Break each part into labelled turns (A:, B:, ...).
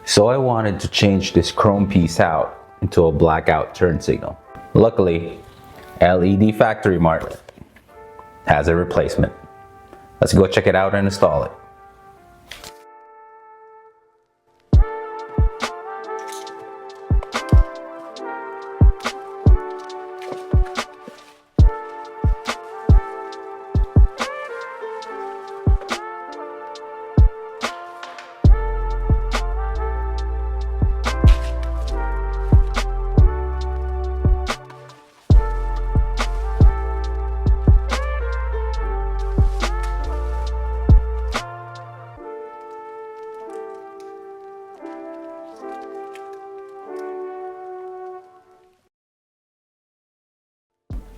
A: So I wanted to change this chrome piece out into a blackout turn signal. Luckily, LED Factory Mart has a replacement. Let's go check it out and install it.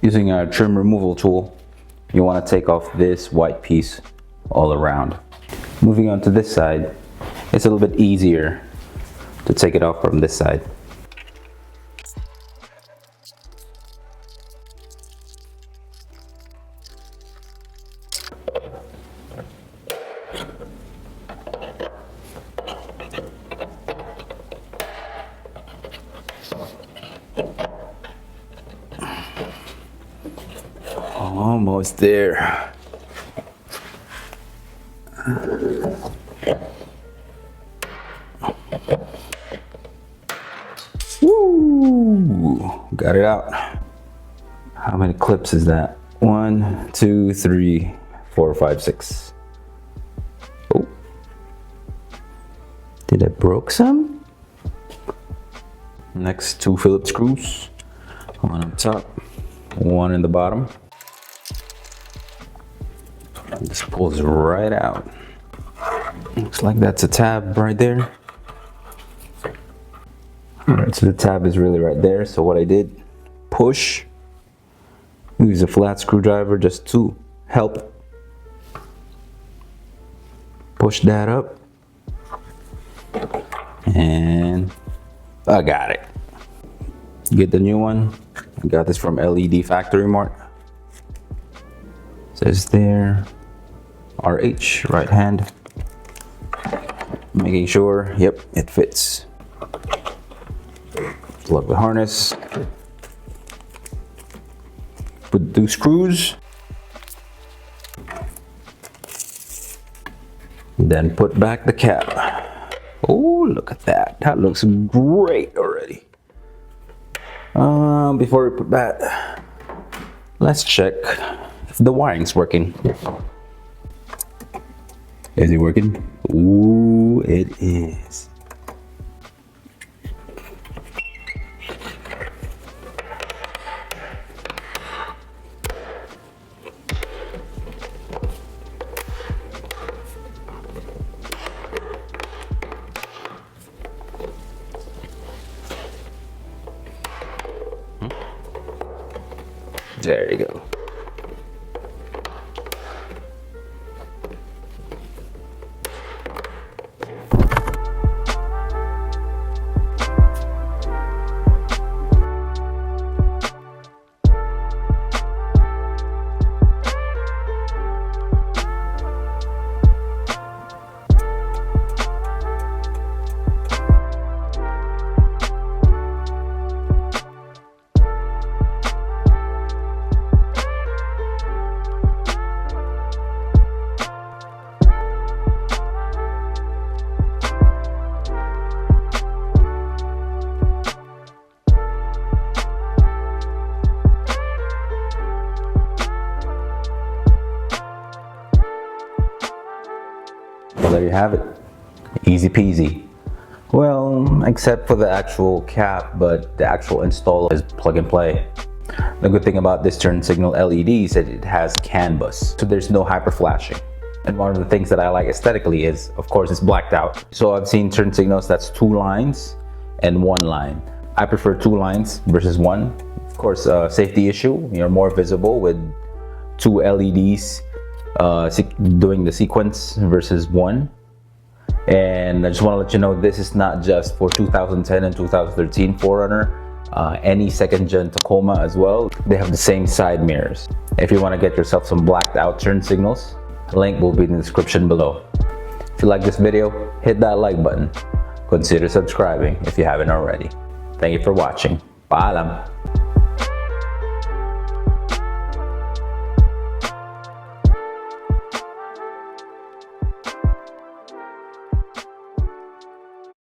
A: Using a trim removal tool, you want to take off this white piece all around. Moving on to this side, it's a little bit easier to take it off from this side. Almost there. Woo! Got it out. How many clips is that? 1, 2, 3, 4, 5, 6. Oh. Did I broke some? Next, 2 Phillips screws. One on top, one in the bottom. This pulls right out. Looks like that's a tab right there. Alright, so the tab is really right there. So what I did, push, use a flat screwdriver just to help push that up. And I got it. Get the new one. I got this from LED Factory Mart. Says there, RH, right hand. Making sure, yep, it fits. Plug the harness. Put 2 screws. Then put back the cap. Oh, look at that. That looks great already. Before we put that, let's check if the wiring's working. Is it working? Ooh, it is. There you go. Well, there you have it. Easy peasy. Well, except for the actual cap, but the actual install is plug and play. The good thing about this turn signal LED is that it has CAN bus, so there's no hyper flashing. And one of the things that I like aesthetically is, of course, it's blacked out. So I've seen turn signals that's 2 lines and 1 line. I prefer 2 lines versus 1. Of course, safety issue, you're more visible with 2 LEDs doing the sequence versus 1. And I just want to let you know, this is not just for 2010 and 2013 4Runner. Any second gen Tacoma as well, they have the same side mirrors. If you want to get yourself some blacked out turn signals, the link will be in the description below. If you like this video, hit that like button. consider subscribing if you haven't already. Thank you for watching. Paalam!